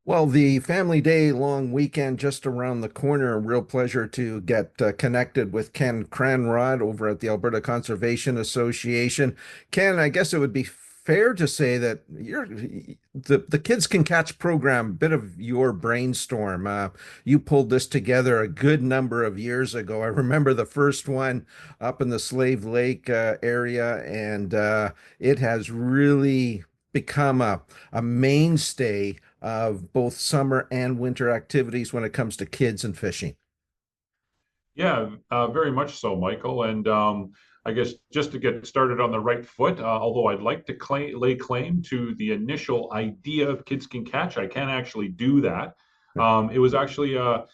Well, the family day long weekend just around the corner. A real pleasure to get connected with Ken Cranrod over at the Alberta Conservation Association. Ken, I guess it would be fair to say that the Kids Can Catch program, bit of your brainstorm. You pulled this together a good number of years ago. I remember the first one up in the Slave Lake area, and it has really become a mainstay of both summer and winter activities when it comes to kids and fishing. Yeah, very much so, Michael. And I guess just to get started on the right foot, although I'd like to lay claim to the initial idea of Kids Can Catch, I can't actually do that. It was actually a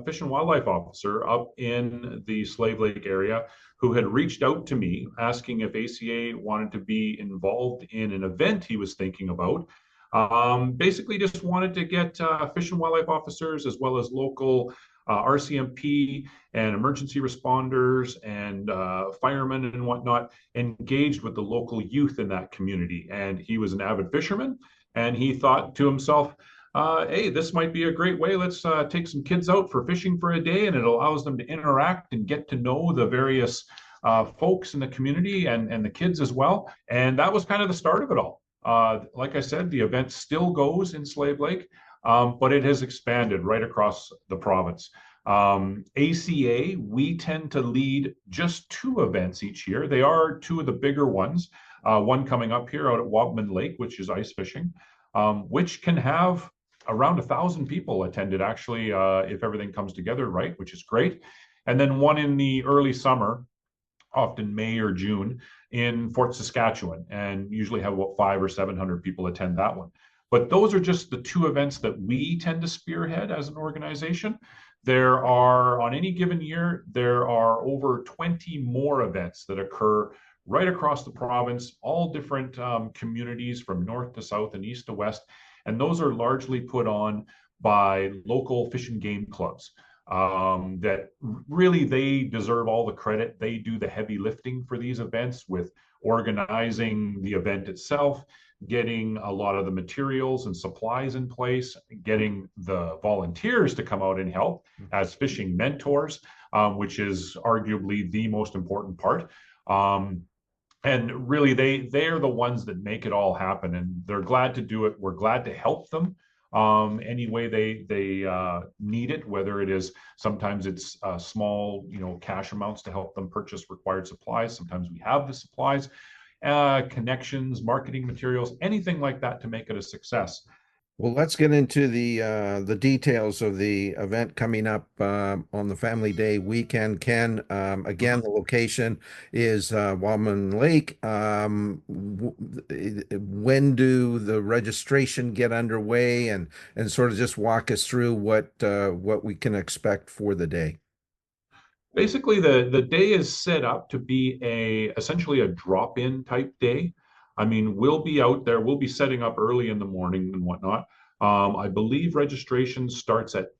fish and wildlife officer up in the Slave Lake area who had reached out to me asking if ACA wanted to be involved in an event he was thinking about. Basically, just wanted to get fish and wildlife officers as well as local RCMP and emergency responders and firemen and whatnot engaged with the local youth in that community. And he was an avid fisherman, and he thought to himself, hey, this might be a great way. Let's take some kids out for fishing for a day, and it allows them to interact and get to know the various folks in the community and the kids as well. And that was kind of the start of it all. Like I said, the event still goes in Slave Lake, but it has expanded right across the province. ACA, we tend to lead just two events each year. They are two of the bigger ones. One coming up here out at Wobman Lake, which is ice fishing, which can have around 1,000 people attended, actually, if everything comes together right, which is great. And then one in the early summer, often May or June, in Fort Saskatchewan, and usually have about 500 or 700 people attend that one. But those are just the two events that we tend to spearhead as an organization. There are, on any given year, there are over 20 more events that occur right across the province, all different communities from north to south and east to west. And those are largely put on by local fish and game clubs that really they deserve all the credit. They do the heavy lifting for these events with organizing the event itself, getting a lot of the materials and supplies in place, getting the volunteers to come out and help as fishing mentors, which is arguably the most important part. And really, they are the ones that make it all happen, and they're glad to do it. We're glad to help them any way they need it, whether it is sometimes it's small, cash amounts to help them purchase required supplies. Sometimes we have the supplies, connections, marketing materials, anything like that to make it a success. Well, let's get into the details of the event coming up on the Family Day weekend. Ken, again, the location is Wallman Lake. When do the registration get underway, and sort of just walk us through what we can expect for the day? Basically, the day is set up to be essentially a drop-in type day. I mean, we'll be out there, we'll be setting up early in the morning and whatnot. I believe registration starts at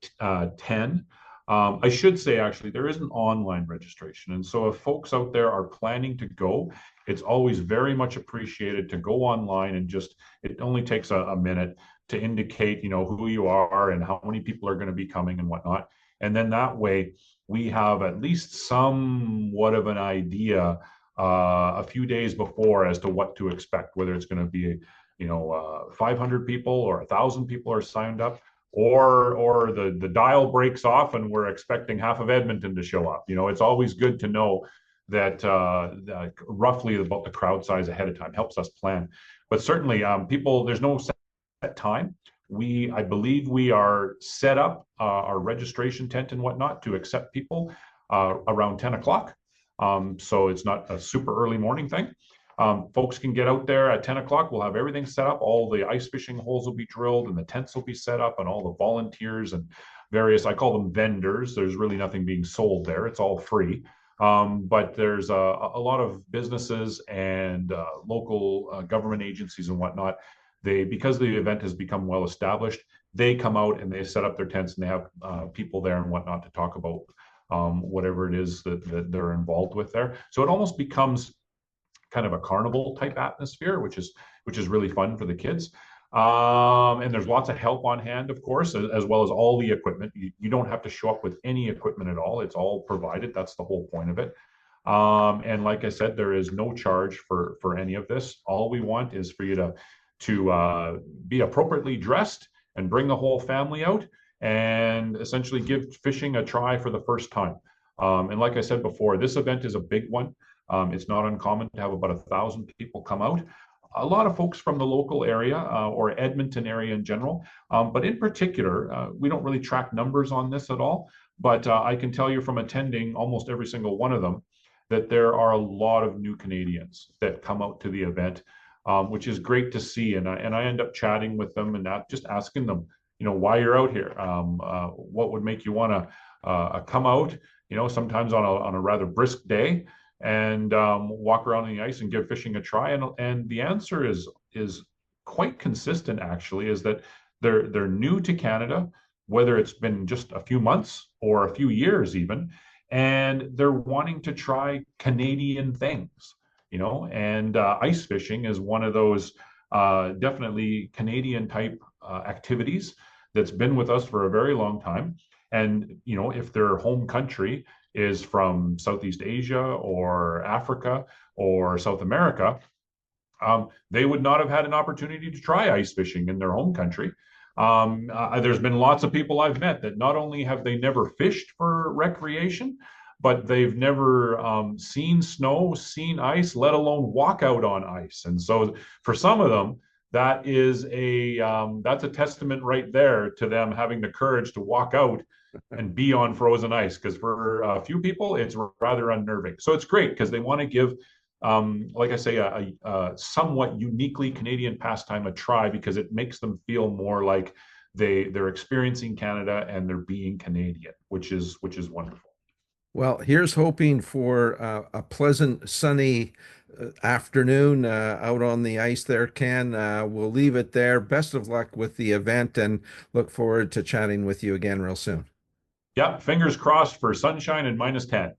10. I should say, actually, there is an online registration. And so if folks out there are planning to go, it's always very much appreciated to go online and just, it only takes a minute to indicate, who you are and how many people are going to be coming and whatnot. And then that way, we have at least somewhat of an idea a few days before as to what to expect, whether it's going to be, 500 people or 1,000 people are signed up, or the dial breaks off and we're expecting half of Edmonton to show up. It's always good to know that roughly about the crowd size ahead of time helps us plan. But certainly, people, there's no set time. I believe we are set up our registration tent and whatnot to accept people around 10 o'clock. So it's not a super early morning thing. Folks can get out there at 10 o'clock. We'll have everything set up. All the ice fishing holes will be drilled and the tents will be set up, and all the volunteers and various, I call them vendors. There's really nothing being sold there. It's all free. But there's a lot of businesses and local government agencies and whatnot. Because the event has become well established, they come out and they set up their tents and they have people there and whatnot to talk about whatever it is that they're involved with there. So it almost becomes kind of a carnival type atmosphere, which is really fun for the kids. And there's lots of help on hand, of course, as well as all the equipment. You don't have to show up with any equipment at all. It's all provided. That's the whole point of it. And like I said, there is no charge for any of this. All we want is for you to be appropriately dressed and bring the whole family out and essentially give fishing a try for the first time. And like I said before, this event is a big one. It's not uncommon to have about 1,000 people come out. A lot of folks from the local area or Edmonton area in general, but in particular, we don't really track numbers on this at all. But I can tell you from attending almost every single one of them that there are a lot of new Canadians that come out to the event, which is great to see. And I end up chatting with them and just asking them, why you're out here. What would make you want to come out, sometimes on a rather brisk day and walk around on the ice and give fishing a try. And the answer is quite consistent, actually, is that they're new to Canada, whether it's been just a few months or a few years even, and they're wanting to try Canadian things, and ice fishing is one of those definitely Canadian type activities that's been with us for a very long time. And, if their home country is from Southeast Asia or Africa or South America, they would not have had an opportunity to try ice fishing in their home country. There's been lots of people I've met that not only have they never fished for recreation, but they've never seen snow, seen ice, let alone walk out on ice. And so for some of them, that's a testament right there to them having the courage to walk out and be on frozen ice. Because for a few people, it's rather unnerving. So it's great because they want to give like I say, a somewhat uniquely Canadian pastime a try because it makes them feel more like they're experiencing Canada and they're being Canadian, which is wonderful. Well, here's hoping for a pleasant, sunny afternoon out on the ice there, Ken. We'll leave it there. Best of luck with the event and look forward to chatting with you again real soon. Yeah, fingers crossed for sunshine and -10.